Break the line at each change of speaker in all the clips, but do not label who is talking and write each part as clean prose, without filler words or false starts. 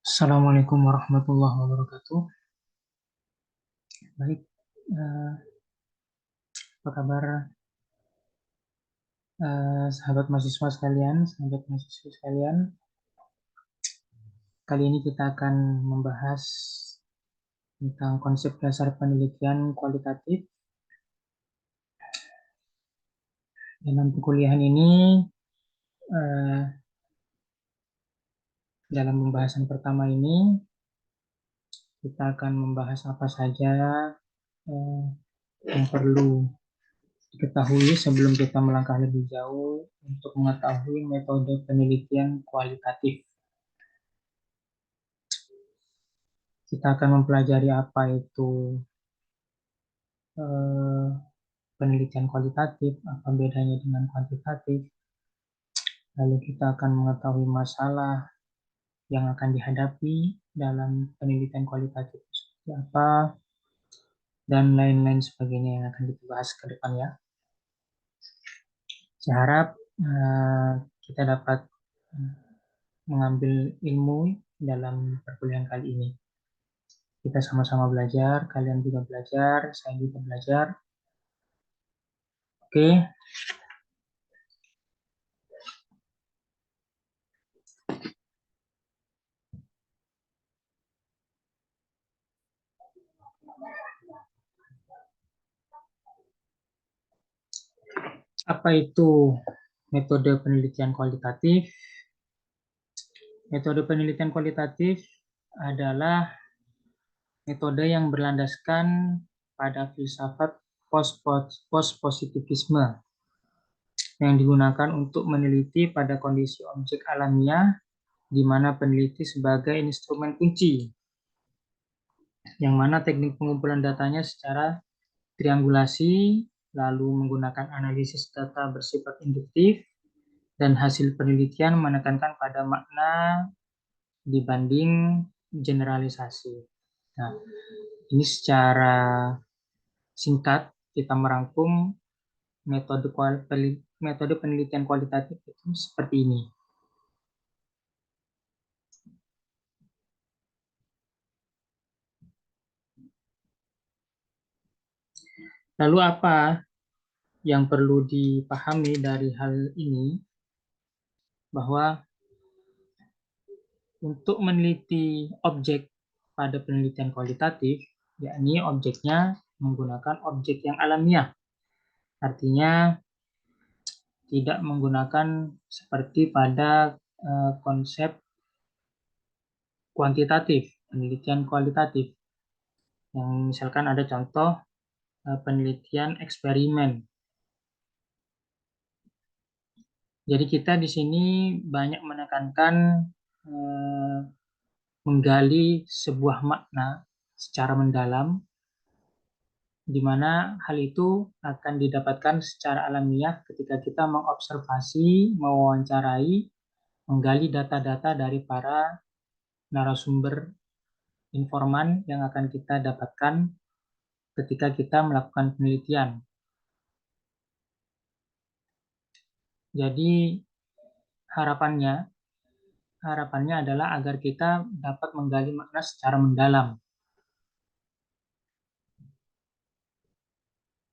Assalamualaikum warahmatullahi wabarakatuh. Baik, apa kabar sahabat mahasiswa sekalian, sahabat mahasiswa sekalian? Kali ini kita akan membahas tentang konsep dasar penelitian kualitatif. Dalam perkuliahan ini, eh, dalam pembahasan pertama ini, kita akan membahas apa saja eh, yang perlu diketahui sebelum kita melangkah lebih jauh untuk mengetahui metode penelitian kualitatif. Kita akan mempelajari apa itu eh, penelitian kualitatif, apa bedanya dengan kuantitatif. Lalu kita akan mengetahui masalah yang akan dihadapi dalam penelitian kualitatif seperti apa, dan lain-lain sebagainya yang akan kita bahas ke depan ya. Saya harap kita dapat eh, mengambil ilmu dalam perkuliahan kali ini. Kita sama-sama belajar, kalian juga belajar, saya juga belajar. Oke, apa itu metode penelitian kualitatif? Metode penelitian kualitatif adalah metode yang berlandaskan pada filsafat post-positivisme yang digunakan untuk meneliti pada kondisi objek alamiah di mana peneliti sebagai instrumen kunci, yang mana teknik pengumpulan datanya secara triangulasi, lalu menggunakan analisis data bersifat induktif, dan hasil penelitian menekankan pada makna dibanding generalisasi. Nah, ini secara singkat kita merangkum metode penelitian kualitatif itu seperti ini. Lalu apa yang perlu dipahami dari hal ini? Bahwa untuk meneliti objek pada penelitian kualitatif, yakni objeknya menggunakan objek yang alamiah. Artinya tidak menggunakan seperti pada konsep kuantitatif, penelitian kualitatif. Yang misalkan ada contoh penelitian eksperimen. Jadi kita di sini banyak menekankan eh, menggali sebuah makna secara mendalam, di mana hal itu akan didapatkan secara alamiah ketika kita mengobservasi, mewawancarai, menggali data-data dari para narasumber informan yang akan kita dapatkan ketika kita melakukan penelitian. Jadi harapannya harapannya adalah agar kita dapat menggali makna secara mendalam.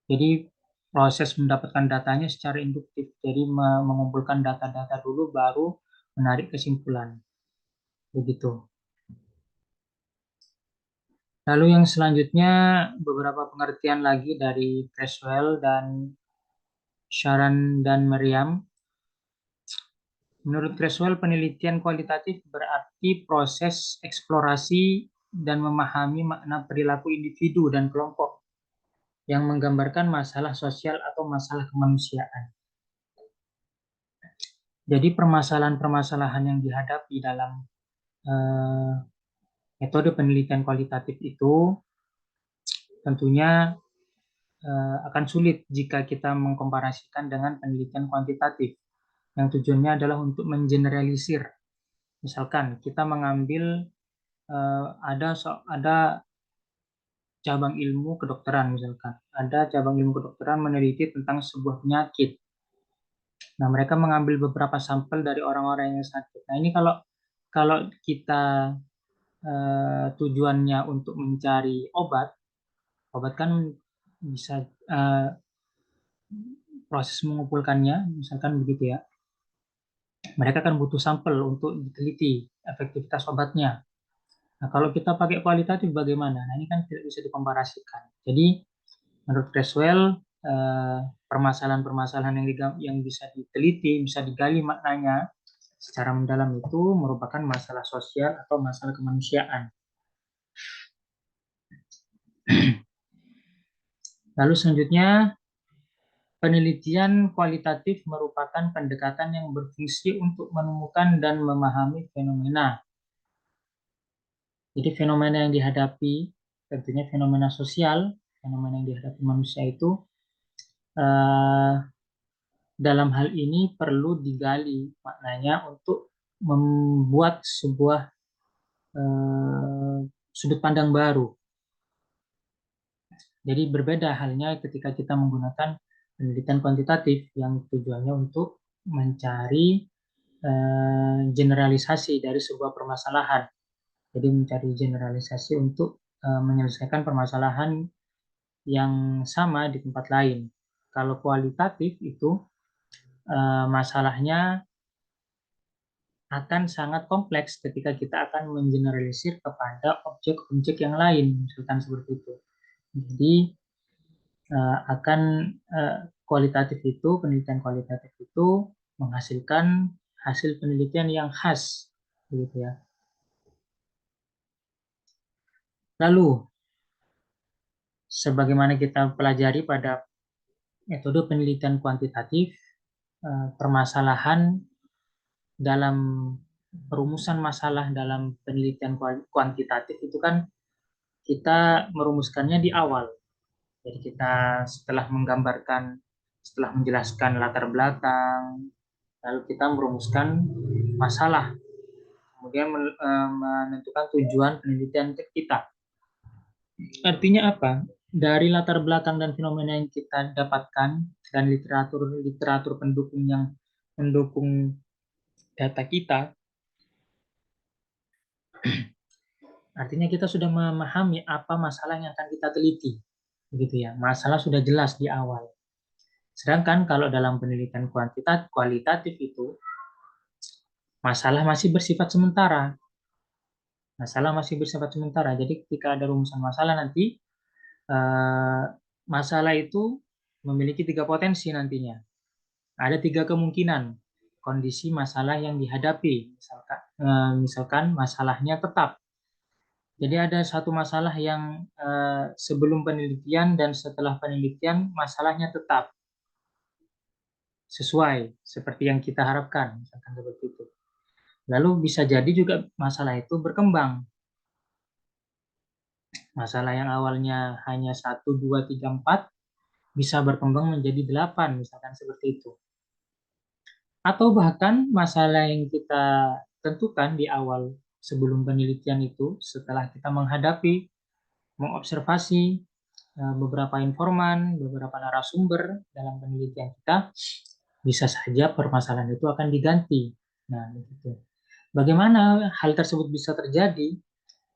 Jadi proses mendapatkan datanya secara induktif. Jadi mengumpulkan data-data dulu baru menarik kesimpulan. Begitu. Lalu yang selanjutnya beberapa pengertian lagi dari Creswell dan Sharan dan Meriam. Menurut Creswell, penelitian kualitatif berarti proses eksplorasi dan memahami makna perilaku individu dan kelompok yang menggambarkan masalah sosial atau masalah kemanusiaan. Jadi permasalahan-permasalahan yang dihadapi dalam eh, metode penelitian kualitatif itu tentunya akan sulit jika kita mengkomparasikan dengan penelitian kuantitatif yang tujuannya adalah untuk mengeneralisir. Misalkan kita mengambil ada cabang ilmu kedokteran, misalkan ada cabang ilmu kedokteran meneliti tentang sebuah penyakit. Nah, mereka mengambil beberapa sampel dari orang-orang yang sakit. Nah, ini kalau kalau kita tujuannya untuk mencari obat, obat kan bisa proses mengumpulkannya, misalkan begitu ya. Mereka kan butuh sampel untuk diteliti efektivitas obatnya. Nah, kalau kita pakai kualitatif bagaimana? Nah, ini kan tidak bisa dikomparasikan. Jadi, menurut Creswell, eh, permasalahan-permasalahan yang bisa diteliti, bisa digali maknanya secara mendalam itu merupakan masalah sosial atau masalah kemanusiaan. Lalu selanjutnya, penelitian kualitatif merupakan pendekatan yang berfungsi untuk menemukan dan memahami fenomena. Jadi fenomena yang dihadapi, tentunya fenomena sosial, fenomena yang dihadapi manusia itu eh, dalam hal ini perlu digali maknanya untuk membuat sebuah sudut pandang baru. Jadi berbeda halnya ketika kita menggunakan penelitian kuantitatif yang tujuannya untuk mencari generalisasi dari sebuah permasalahan. Jadi mencari generalisasi untuk menyelesaikan permasalahan yang sama di tempat lain. Kalau kualitatif itu masalahnya akan sangat kompleks ketika kita akan mengeneralisir kepada objek-objek yang lain, misalkan seperti itu. Jadi akan kualitatif itu, penelitian kualitatif itu menghasilkan hasil penelitian yang khas, begitu ya. Lalu, sebagaimana kita pelajari pada metode penelitian kuantitatif, permasalahan dalam perumusan masalah dalam penelitian kuantitatif itu kan kita merumuskannya di awal. Jadi kita setelah menggambarkan, setelah menjelaskan latar belakang, lalu kita merumuskan masalah, kemudian menentukan tujuan penelitian kita. Artinya apa? Dari latar belakang dan fenomena yang kita dapatkan dan literatur pendukung yang mendukung data kita, artinya kita sudah memahami apa masalah yang akan kita teliti, begitu ya. Masalah sudah jelas di awal. Sedangkan kalau dalam penelitian kualitatif itu masalah masih bersifat sementara. Masalah masih bersifat sementara. Jadi ketika ada rumusan masalah nanti eh, masalah itu memiliki tiga potensi nantinya. Ada tiga kemungkinan kondisi masalah yang dihadapi. Misalkan masalahnya tetap. Jadi ada satu masalah yang sebelum penelitian dan setelah penelitian masalahnya tetap sesuai seperti yang kita harapkan, misalkan seperti itu. Lalu bisa jadi juga masalah itu berkembang. Masalah yang awalnya hanya 1, 2, 3, 4 bisa berkembang menjadi 8, misalkan seperti itu. Atau bahkan masalah yang kita tentukan di awal sebelum penelitian itu, setelah kita menghadapi, mengobservasi beberapa informan, beberapa narasumber dalam penelitian kita, bisa saja permasalahan itu akan diganti. Nah, begitu. Bagaimana hal tersebut bisa terjadi?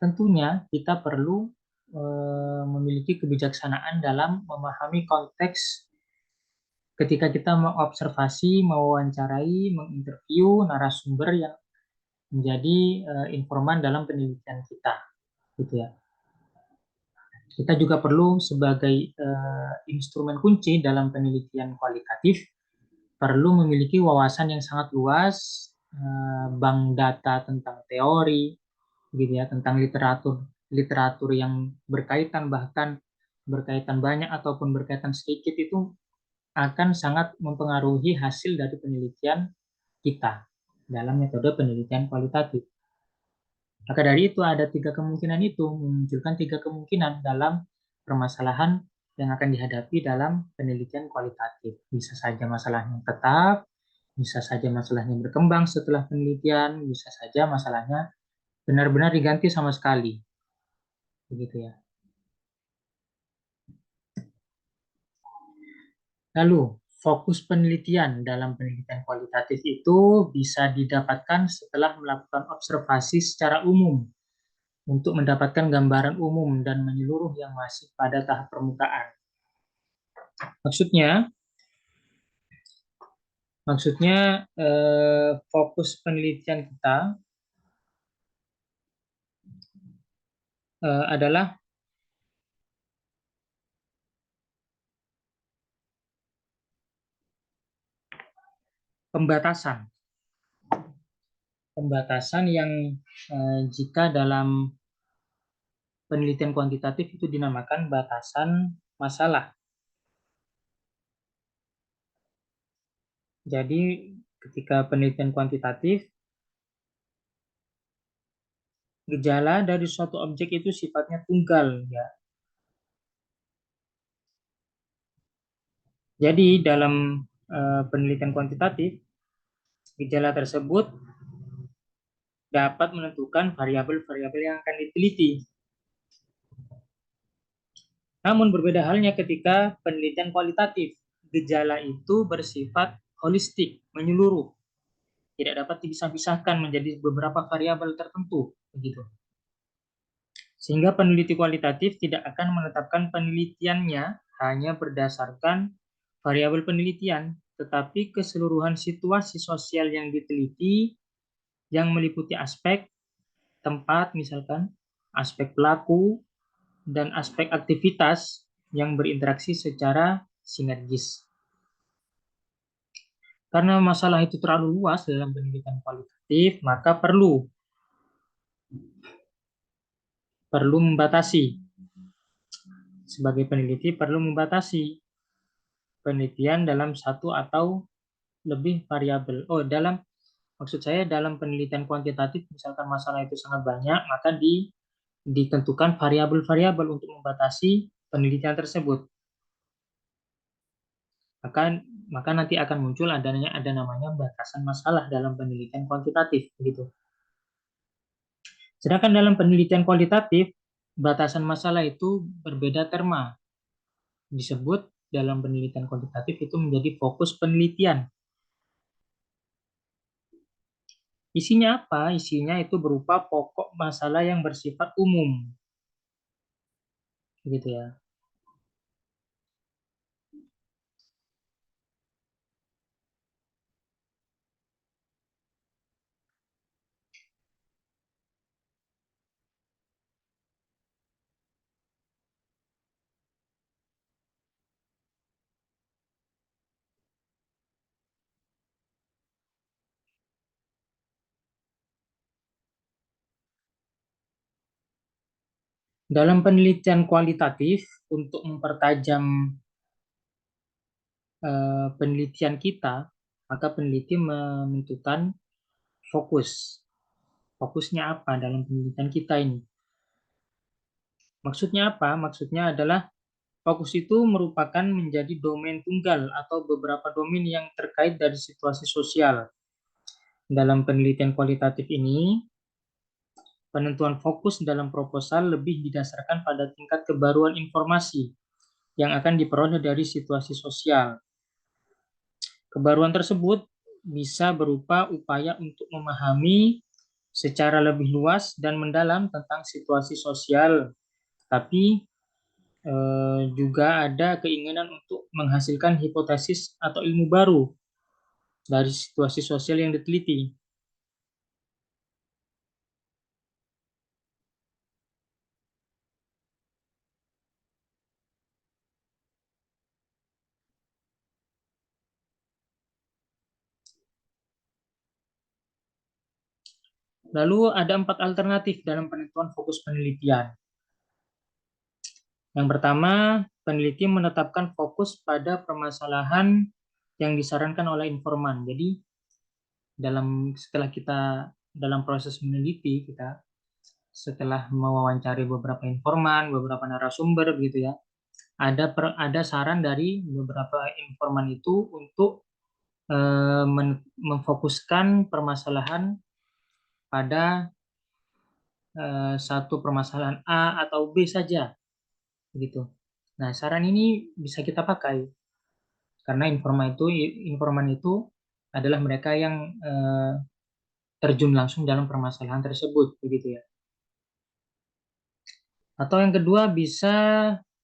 Tentunya kita perlu memiliki kebijaksanaan dalam memahami konteks ketika kita mengobservasi, mewawancarai, menginterview narasumber yang menjadi informan dalam penelitian kita, gitu ya. Kita juga perlu sebagai instrumen kunci dalam penelitian kualitatif, perlu memiliki wawasan yang sangat luas, bank data tentang teori, gitu ya, tentang literatur yang berkaitan, bahkan berkaitan banyak ataupun berkaitan sedikit itu akan sangat mempengaruhi hasil dari penelitian kita dalam metode penelitian kualitatif. Maka dari itu ada tiga kemungkinan itu memunculkan tiga kemungkinan dalam permasalahan yang akan dihadapi dalam penelitian kualitatif. Bisa saja masalahnya tetap, bisa saja masalahnya berkembang setelah penelitian, bisa saja masalahnya benar-benar diganti sama sekali. Begitu ya. Lalu, fokus penelitian dalam penelitian kualitatif itu bisa didapatkan setelah melakukan observasi secara umum. untuk mendapatkan gambaran umum dan menyeluruh yang masih pada tahap permukaan. Maksudnya, fokus penelitian kita adalah pembatasan. Pembatasan yang jika dalam penelitian kuantitatif itu dinamakan batasan masalah. Jadi ketika penelitian kuantitatif, gejala dari suatu objek itu sifatnya tunggal, ya. Jadi dalam penelitian kuantitatif, gejala tersebut dapat menentukan variabel-variabel yang akan diteliti. Namun berbeda halnya ketika penelitian kualitatif, gejala itu bersifat holistik, menyeluruh, tidak dapat dipisah-pisahkan menjadi beberapa variabel tertentu, begitu. Sehingga peneliti kualitatif tidak akan menetapkan penelitiannya hanya berdasarkan variabel penelitian, tetapi keseluruhan situasi sosial yang diteliti yang meliputi aspek tempat, misalkan aspek pelaku dan aspek aktivitas yang berinteraksi secara sinergis. Karena masalah itu terlalu luas dalam penelitian kualitatif, maka perlu membatasi. Sebagai peneliti perlu membatasi penelitian dalam satu atau lebih variabel. Maksud saya dalam penelitian kuantitatif, misalkan masalah itu sangat banyak, maka ditentukan variabel-variabel untuk membatasi penelitian tersebut. Maka nanti akan muncul ada namanya batasan masalah dalam penelitian kuantitatif, gitu. Sedangkan dalam penelitian kualitatif, batasan masalah itu berbeda terma. Disebut dalam penelitian kuantitatif itu menjadi fokus penelitian. Isinya apa? Isinya itu berupa pokok masalah yang bersifat umum. Gitu ya. Dalam penelitian kualitatif, untuk mempertajam penelitian kita, maka peneliti menentukan fokus. Fokusnya apa dalam penelitian kita ini? Maksudnya apa? Maksudnya adalah fokus itu merupakan menjadi domain tunggal atau beberapa domain yang terkait dari situasi sosial. Dalam penelitian kualitatif ini, penentuan fokus dalam proposal lebih didasarkan pada tingkat kebaruan informasi yang akan diperoleh dari situasi sosial. Kebaruan tersebut bisa berupa upaya untuk memahami secara lebih luas dan mendalam tentang situasi sosial, tapi juga ada keinginan untuk menghasilkan hipotesis atau ilmu baru dari situasi sosial yang diteliti. Lalu ada 4 alternatif dalam penentuan fokus penelitian. Yang pertama, peneliti menetapkan fokus pada permasalahan yang disarankan oleh informan. Jadi, setelah kita dalam proses meneliti, kita setelah mewawancari beberapa informan, beberapa narasumber gitu ya, ada saran dari beberapa informan itu untuk memfokuskan permasalahan pada satu permasalahan A atau B saja, gitu. Nah, saran ini bisa kita pakai karena informan itu adalah mereka yang terjun langsung dalam permasalahan tersebut, begitu ya. Atau yang kedua bisa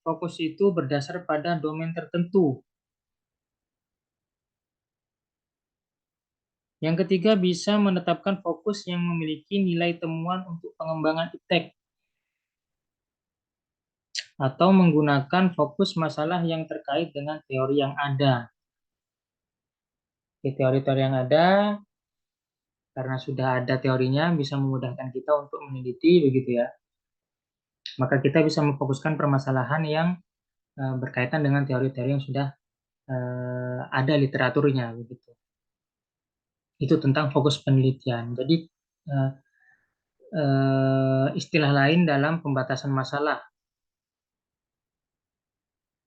fokus itu berdasar pada domain tertentu. Yang ketiga bisa menetapkan fokus yang memiliki nilai temuan untuk pengembangan iptek atau menggunakan fokus masalah yang terkait dengan teori yang ada. Di teori-teori yang ada, karena sudah ada teorinya, bisa memudahkan kita untuk meneliti, begitu ya. Maka kita bisa memfokuskan permasalahan yang berkaitan dengan teori-teori yang sudah ada literaturnya, begitu. Itu tentang fokus penelitian. Jadi eh, istilah lain dalam pembatasan masalah.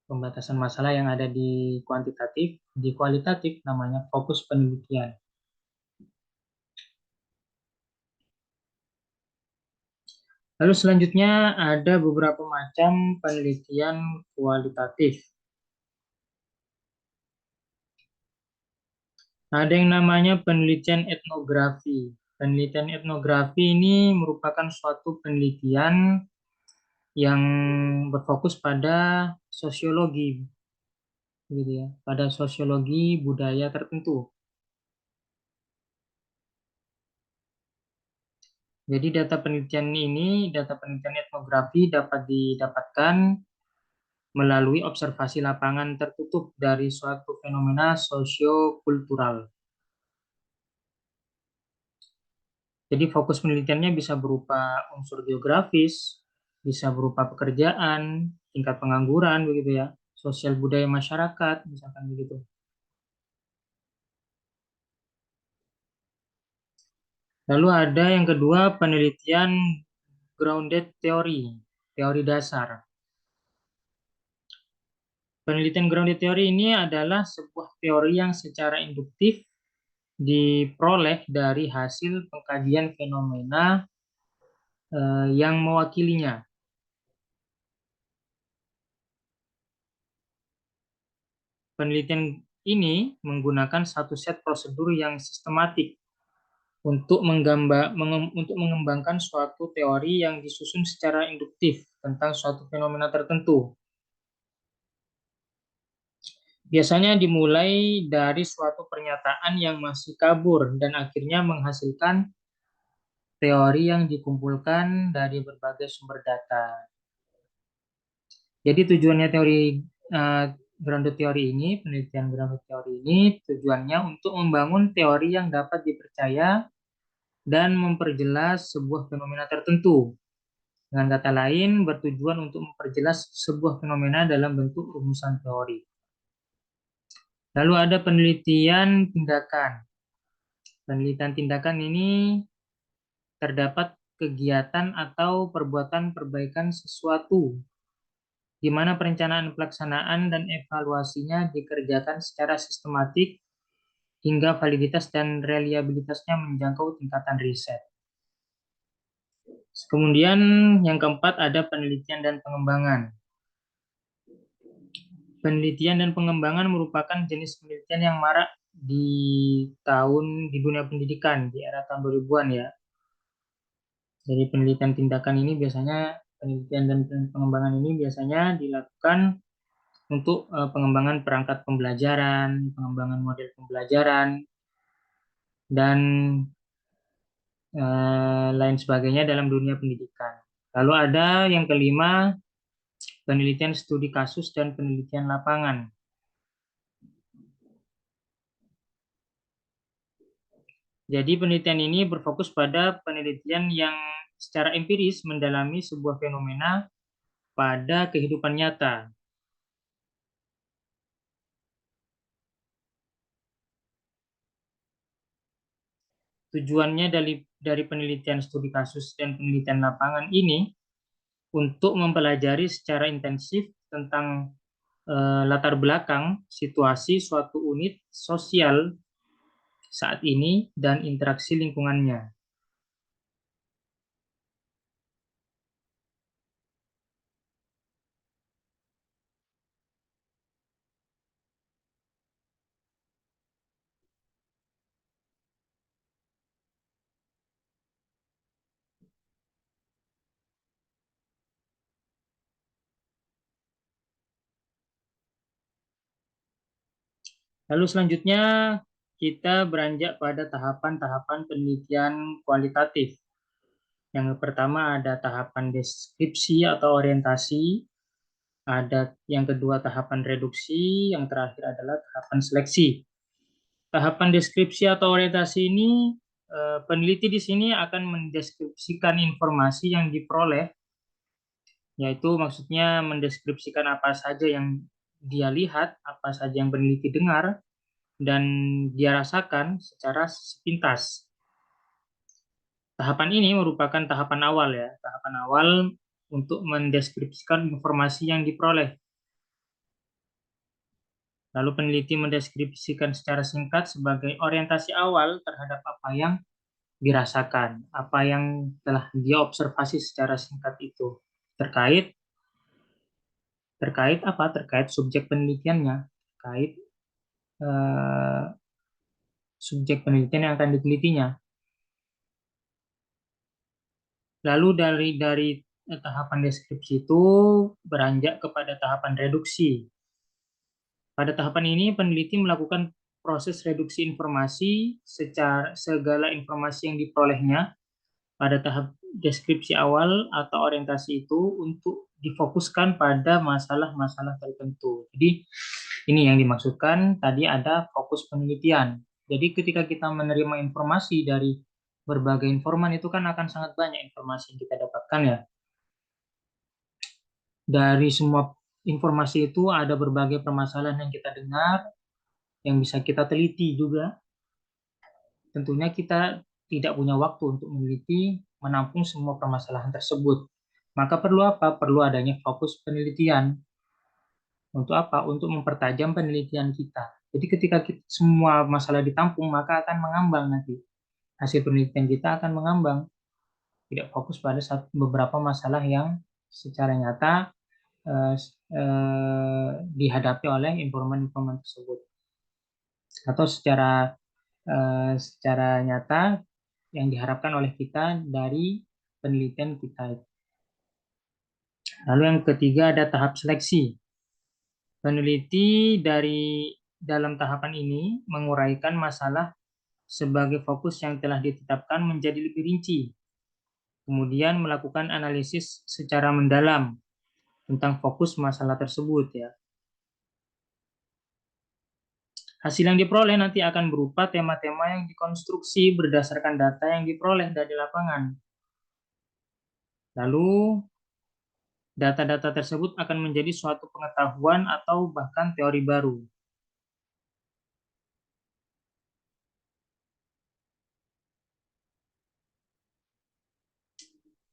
Pembatasan masalah yang ada di kuantitatif, di kualitatif namanya fokus penelitian. Lalu selanjutnya ada beberapa macam penelitian kualitatif. Ada yang namanya penelitian etnografi. Penelitian etnografi ini merupakan suatu penelitian yang berfokus pada sosiologi, gitu ya, pada sosiologi budaya tertentu. Jadi data penelitian etnografi dapat didapatkan melalui observasi lapangan tertutup dari suatu fenomena sosiokultural. Jadi fokus penelitiannya bisa berupa unsur geografis, bisa berupa pekerjaan, tingkat pengangguran, begitu ya, sosial budaya masyarakat, misalkan begitu. Lalu ada yang kedua penelitian grounded theory, teori dasar. Penelitian grounded theory ini adalah sebuah teori yang secara induktif diperoleh dari hasil pengkajian fenomena yang mewakilinya. Penelitian ini menggunakan satu set prosedur yang sistematik untuk mengembangkan suatu teori yang disusun secara induktif tentang suatu fenomena tertentu. Biasanya dimulai dari suatu pernyataan yang masih kabur dan akhirnya menghasilkan teori yang dikumpulkan dari berbagai sumber data. Jadi tujuannya uh, grounded teori ini, penelitian grounded teori ini tujuannya untuk membangun teori yang dapat dipercaya dan memperjelas sebuah fenomena tertentu. Dengan kata lain, bertujuan untuk memperjelas sebuah fenomena dalam bentuk rumusan teori. Lalu ada penelitian tindakan. Penelitian tindakan ini terdapat kegiatan atau perbuatan perbaikan sesuatu di mana perencanaan pelaksanaan dan evaluasinya dikerjakan secara sistematik hingga validitas dan reliabilitasnya menjangkau tingkatan riset. Kemudian yang keempat ada penelitian dan pengembangan. Penelitian dan pengembangan merupakan jenis penelitian yang marak di dunia pendidikan di era tahun 2000-an ya. Jadi penelitian dan pengembangan ini biasanya dilakukan untuk pengembangan perangkat pembelajaran, pengembangan model pembelajaran, dan lain sebagainya dalam dunia pendidikan. Lalu ada yang kelima, penelitian studi kasus dan penelitian lapangan. Jadi penelitian ini berfokus pada penelitian yang secara empiris mendalami sebuah fenomena pada kehidupan nyata. Tujuannya dari penelitian studi kasus dan penelitian lapangan ini untuk mempelajari secara intensif tentang latar belakang situasi suatu unit sosial saat ini dan interaksi lingkungannya. Lalu selanjutnya kita beranjak pada tahapan-tahapan penelitian kualitatif. Yang pertama ada tahapan deskripsi atau orientasi, ada yang kedua tahapan reduksi, yang terakhir adalah tahapan seleksi. Tahapan deskripsi atau orientasi ini, peneliti di sini akan mendeskripsikan informasi yang diperoleh, yaitu maksudnya mendeskripsikan apa saja yang dia lihat, apa saja yang peneliti dengar, dan dia rasakan secara sepintas. Tahapan ini merupakan tahapan awal ya, tahapan awal untuk mendeskripsikan informasi yang diperoleh. Lalu peneliti mendeskripsikan secara singkat sebagai orientasi awal terhadap apa yang dirasakan, apa yang telah dia observasi secara singkat itu terkait terkait apa? Terkait subjek penelitiannya, terkait eh, subjek penelitian yang akan ditelitinya. Lalu dari tahapan deskripsi itu beranjak kepada tahapan reduksi. Pada tahapan ini peneliti melakukan proses reduksi informasi secara segala informasi yang diperolehnya pada tahap deskripsi awal atau orientasi itu untuk difokuskan pada masalah-masalah tertentu. Jadi ini yang dimaksudkan tadi ada fokus penelitian. Jadi ketika kita menerima informasi dari berbagai informan itu kan akan sangat banyak informasi yang kita dapatkan ya. Dari semua informasi itu ada berbagai permasalahan yang kita dengar, yang bisa kita teliti juga. Tentunya kita tidak punya waktu untuk meneliti, menampung semua permasalahan tersebut. Maka perlu apa? Perlu adanya fokus penelitian. Untuk apa? Untuk mempertajam penelitian kita. Jadi ketika semua masalah ditampung, maka akan mengambang nanti. Hasil penelitian kita akan mengambang. Tidak fokus pada beberapa masalah yang secara nyata dihadapi oleh informan-informan tersebut. Atau secara nyata yang diharapkan oleh kita dari penelitian kita. Lalu yang ketiga ada tahap seleksi. Peneliti dalam tahapan ini menguraikan masalah sebagai fokus yang telah ditetapkan menjadi lebih rinci. Kemudian melakukan analisis secara mendalam tentang fokus masalah tersebut ya. Hasil yang diperoleh nanti akan berupa tema-tema yang dikonstruksi berdasarkan data yang diperoleh dari lapangan. Lalu data-data tersebut akan menjadi suatu pengetahuan atau bahkan teori baru.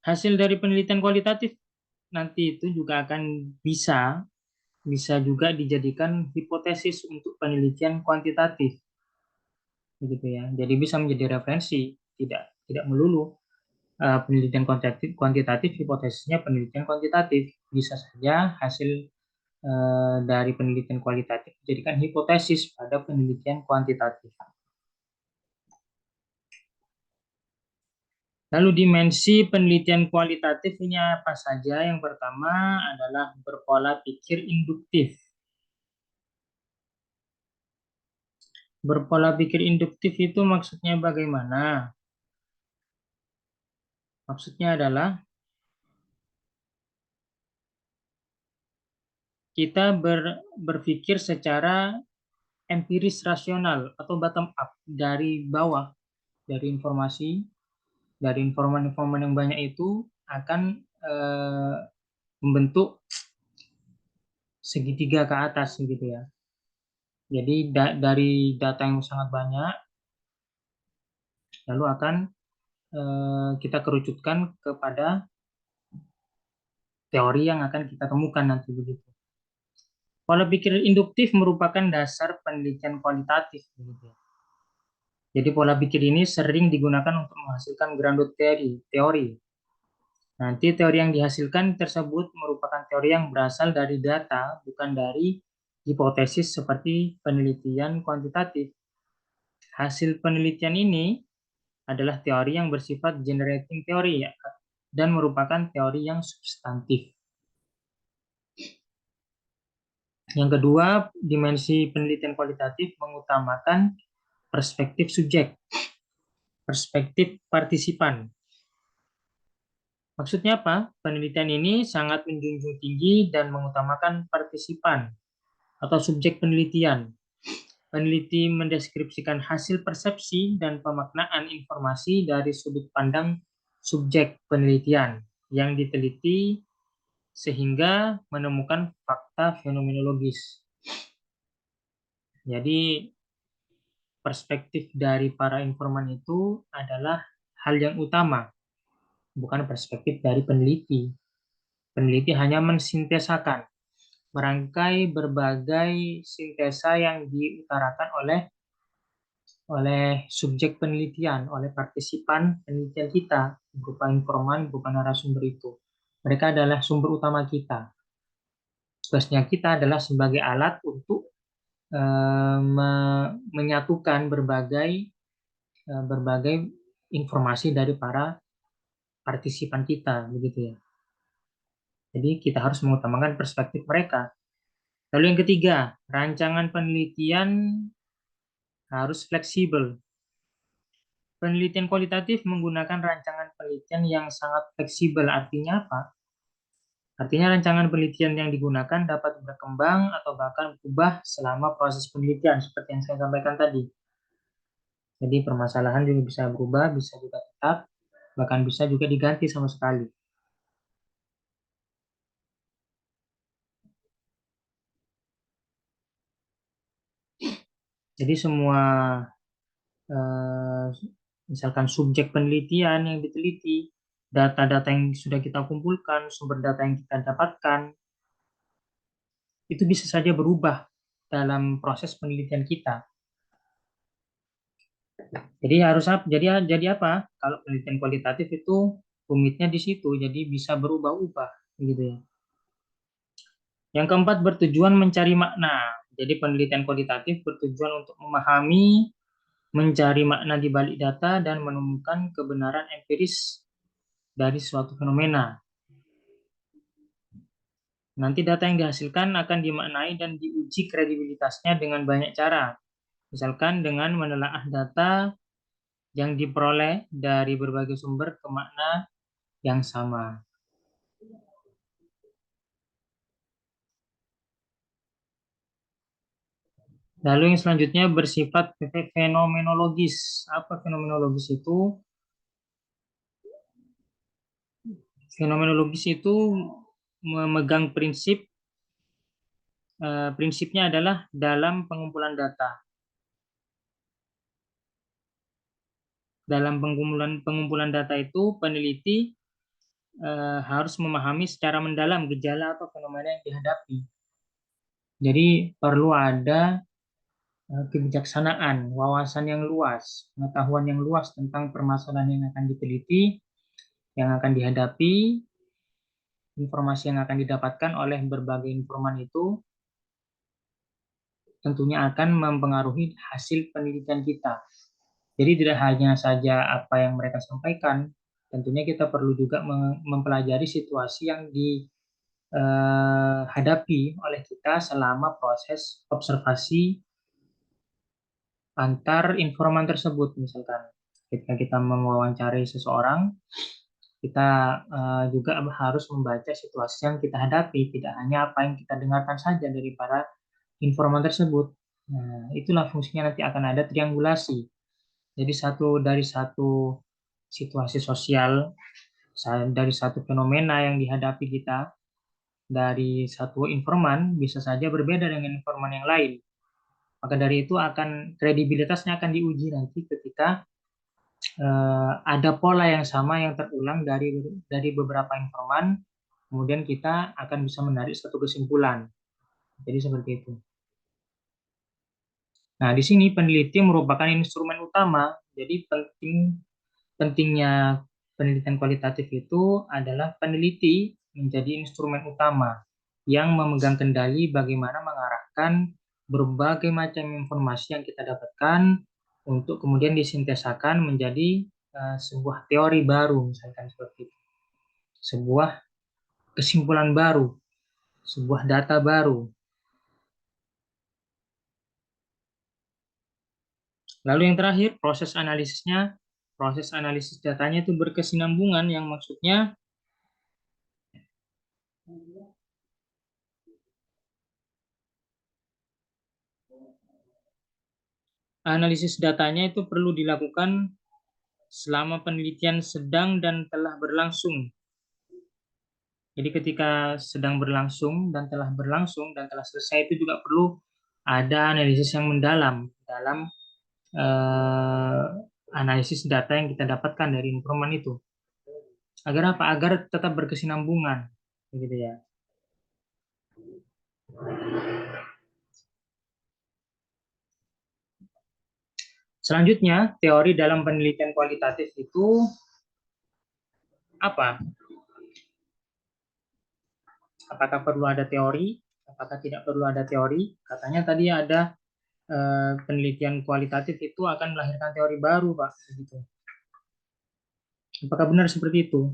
Hasil dari penelitian kualitatif nanti itu juga akan bisa juga dijadikan hipotesis untuk penelitian kuantitatif, begitu ya. Jadi bisa menjadi referensi, tidak melulu penelitian kuantitatif, hipotesisnya penelitian kuantitatif. Bisa saja hasil dari penelitian kualitatif dijadikan hipotesis pada penelitian kuantitatif. Lalu dimensi penelitian kualitatif ini apa saja? Yang pertama adalah berpola pikir induktif. Berpola pikir induktif itu maksudnya bagaimana? Maksudnya adalah kita berpikir secara empiris rasional atau bottom up dari bawah, dari informan-informan yang banyak itu akan membentuk segitiga ke atas gitu ya. Jadi dari data yang sangat banyak lalu akan kita kerucutkan kepada teori yang akan kita temukan nanti begitu. Pola pikir induktif merupakan dasar penelitian kualitatif begitu. Jadi pola pikir ini sering digunakan untuk menghasilkan grounded teori. Nanti teori yang dihasilkan tersebut merupakan teori yang berasal dari data, bukan dari hipotesis seperti penelitian kuantitatif. Hasil penelitian ini adalah teori yang bersifat generating teori ya, dan merupakan teori yang substantif. Yang kedua, dimensi penelitian kualitatif mengutamakan perspektif subjek, perspektif partisipan. Maksudnya apa? Penelitian ini sangat menjunjung tinggi dan mengutamakan partisipan atau subjek penelitian. Peneliti mendeskripsikan hasil persepsi dan pemaknaan informasi dari sudut pandang subjek penelitian yang diteliti sehingga menemukan fakta fenomenologis. Jadi perspektif dari para informan itu adalah hal yang utama, bukan perspektif dari peneliti. Peneliti hanya mensintesakan, merangkai berbagai sintesa yang diutarakan oleh subjek penelitian, oleh partisipan penelitian kita, berupa informan, berupa narasumber itu. Mereka adalah sumber utama kita. Tugasnya kita adalah sebagai alat untuk menyatukan berbagai informasi dari para partisipan kita, begitu ya. Jadi kita harus mengutamakan perspektif mereka. Lalu yang ketiga, rancangan penelitian harus fleksibel. Penelitian kualitatif menggunakan rancangan penelitian yang sangat fleksibel. Artinya apa? Artinya rancangan penelitian yang digunakan dapat berkembang atau bahkan berubah selama proses penelitian, seperti yang saya sampaikan tadi. Jadi permasalahan juga bisa berubah, bisa juga tetap, bahkan bisa juga diganti sama sekali. Jadi semua eh, misalkan subjek penelitian yang diteliti, data-data yang sudah kita kumpulkan, sumber data yang kita dapatkan, itu bisa saja berubah dalam proses penelitian kita. Jadi harus jadi apa? Kalau penelitian kualitatif itu rumitnya di situ, jadi bisa berubah-ubah, gitu ya. Yang keempat, bertujuan mencari makna. Jadi penelitian kualitatif bertujuan untuk memahami, mencari makna di balik data dan menemukan kebenaran empiris dari suatu fenomena. Nanti data yang dihasilkan akan dimaknai dan diuji kredibilitasnya dengan banyak cara. Misalkan dengan menelaah data yang diperoleh dari berbagai sumber ke makna yang sama. Lalu yang selanjutnya bersifat fenomenologis. Apa fenomenologis itu? Fenomenologis itu memegang prinsipnya adalah dalam pengumpulan data. Dalam pengumpulan data itu peneliti harus memahami secara mendalam gejala atau fenomena yang dihadapi. Jadi perlu ada kebijaksanaan, wawasan yang luas, pengetahuan yang luas tentang permasalahan yang akan diteliti, yang akan dihadapi, informasi yang akan didapatkan oleh berbagai informan itu tentunya akan mempengaruhi hasil penelitian kita. Jadi tidak hanya saja apa yang mereka sampaikan, tentunya kita perlu juga mempelajari situasi yang dihadapi oleh kita selama proses observasi antar informan tersebut. Misalkan ketika kita mewawancari seseorang, kita juga harus membaca situasi yang kita hadapi, tidak hanya apa yang kita dengarkan saja dari para informan tersebut. Nah, itulah fungsinya nanti akan ada triangulasi. Jadi dari satu situasi sosial, dari satu fenomena yang dihadapi kita, dari satu informan bisa saja berbeda dengan informan yang lain. Maka dari itu kredibilitasnya akan diuji nanti ketika ada pola yang sama yang terulang dari beberapa informan, kemudian kita akan bisa menarik satu kesimpulan. Jadi seperti itu. Nah, di sini peneliti merupakan instrumen utama. Jadi pentingnya penelitian kualitatif itu adalah peneliti menjadi instrumen utama yang memegang kendali bagaimana mengarahkan berbagai macam informasi yang kita dapatkan untuk kemudian disintesakan menjadi sebuah teori baru, misalkan seperti itu. Sebuah kesimpulan baru, sebuah data baru. Lalu yang terakhir, proses analisisnya. Proses analisis datanya itu berkesinambungan, yang maksudnya analisis datanya itu perlu dilakukan selama penelitian sedang dan telah berlangsung. Jadi ketika sedang berlangsung dan telah selesai itu juga perlu ada analisis yang mendalam dalam eh, analisis data yang kita dapatkan dari informan itu. Agar apa? Agar tetap berkesinambungan, begitu ya. Selanjutnya, teori dalam penelitian kualitatif itu apa? Apakah perlu ada teori? Apakah tidak perlu ada teori? Katanya tadi ada penelitian kualitatif itu akan melahirkan teori baru, Pak. Begitu. Apakah benar seperti itu?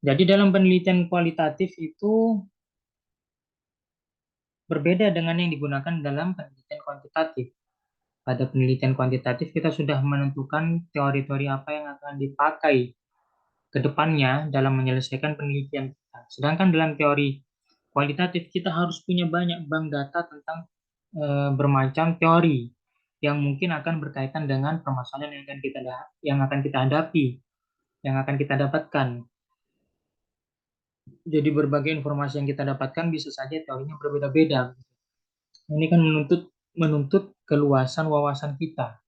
Jadi dalam penelitian kualitatif itu berbeda dengan yang digunakan dalam penelitian kuantitatif. Pada penelitian kuantitatif kita sudah menentukan teori-teori apa yang akan dipakai ke depannya dalam menyelesaikan penelitian kita. Sedangkan dalam teori kualitatif kita harus punya banyak bank data tentang bermacam teori yang mungkin akan berkaitan dengan permasalahan yang akan kita hadapi, yang akan kita dapatkan. Jadi berbagai informasi yang kita dapatkan bisa saja teorinya berbeda-beda. Ini kan menuntut menuntut keluasan wawasan kita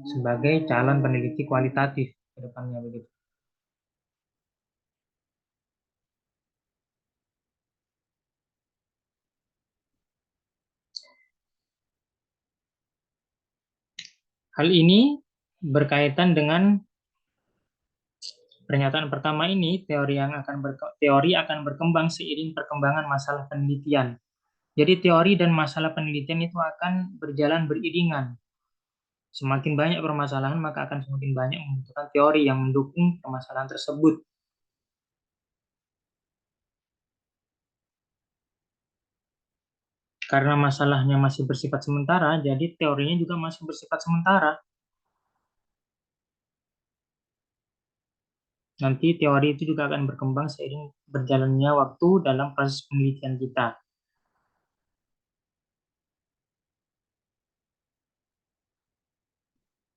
sebagai calon peneliti kualitatif ke depannya begitu. Hal ini berkaitan dengan pernyataan pertama ini, teori akan berkembang seiring perkembangan masalah penelitian. Jadi teori dan masalah penelitian itu akan berjalan beriringan. Semakin banyak permasalahan, maka akan semakin banyak membutuhkan teori yang mendukung permasalahan tersebut. Karena masalahnya masih bersifat sementara, jadi teorinya juga masih bersifat sementara. Nanti teori itu juga akan berkembang seiring berjalannya waktu dalam proses penelitian kita.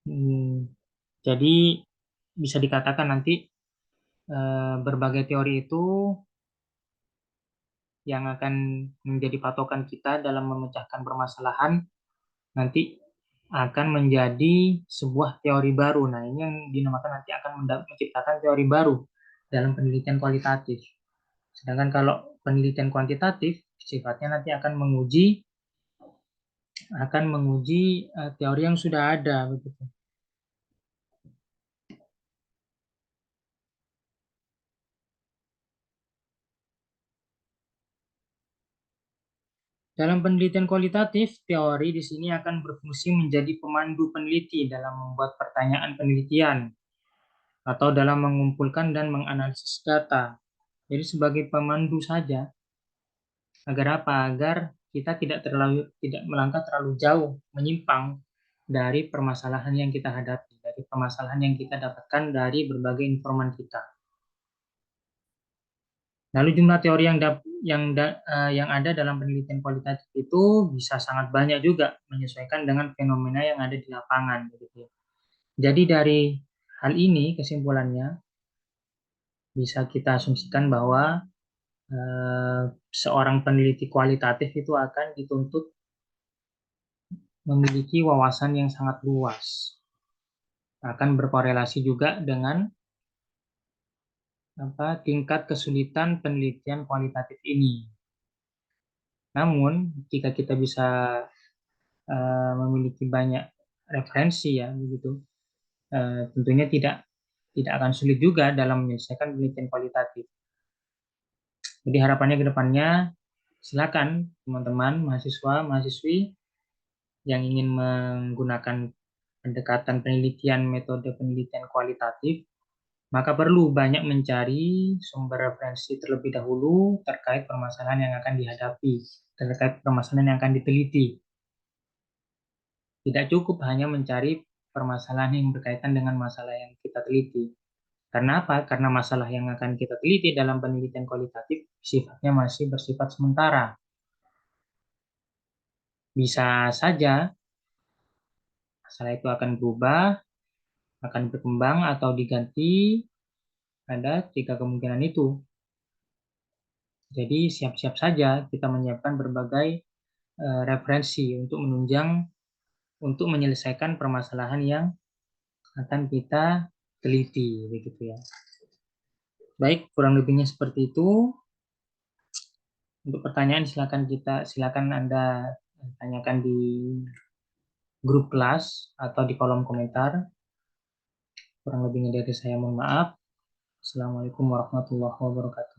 Hmm, jadi bisa dikatakan nanti berbagai teori itu yang akan menjadi patokan kita dalam memecahkan permasalahan nanti akan menjadi sebuah teori baru. Nah, ini yang dinamakan nanti akan menciptakan teori baru dalam penelitian kualitatif. Sedangkan kalau penelitian kuantitatif sifatnya nanti akan menguji teori yang sudah ada begitu. Dalam penelitian kualitatif, teori di sini akan berfungsi menjadi pemandu peneliti dalam membuat pertanyaan penelitian atau dalam mengumpulkan dan menganalisis data. Jadi sebagai pemandu saja, agar apa? Agar kita tidak melangkah terlalu jauh, menyimpang dari permasalahan yang kita hadapi, dari permasalahan yang kita dapatkan dari berbagai informan kita. Lalu jumlah teori yang ada dalam penelitian kualitatif itu bisa sangat banyak juga menyesuaikan dengan fenomena yang ada di lapangan, begitu ya. Jadi dari hal ini kesimpulannya bisa kita asumsikan bahwa eh, seorang peneliti kualitatif itu akan dituntut memiliki wawasan yang sangat luas, akan berkorelasi juga dengan tingkat kesulitan penelitian kualitatif ini. Namun, jika kita bisa memiliki banyak referensi ya begitu, tentunya tidak tidak akan sulit juga dalam menyelesaikan penelitian kualitatif. Jadi harapannya ke depannya silakan teman-teman mahasiswa mahasiswi yang ingin menggunakan pendekatan penelitian metode penelitian kualitatif maka perlu banyak mencari sumber referensi terlebih dahulu terkait permasalahan yang akan dihadapi, terkait permasalahan yang akan diteliti. Tidak cukup hanya mencari permasalahan yang berkaitan dengan masalah yang kita teliti. Karena apa? Karena masalah yang akan kita teliti dalam penelitian kualitatif sifatnya masih bersifat sementara. Bisa saja masalah itu akan berubah, akan berkembang, atau diganti. Ada 3 kemungkinan itu. Jadi siap-siap saja kita menyiapkan berbagai referensi untuk menunjang, untuk menyelesaikan permasalahan yang akan kita teliti, begitu ya. Baik, kurang lebihnya seperti itu. Untuk pertanyaan silakan Anda tanyakan di grup kelas atau di kolom komentar. Kurang lebihnya dari saya mohon maaf. Assalamualaikum warahmatullahi wabarakatuh.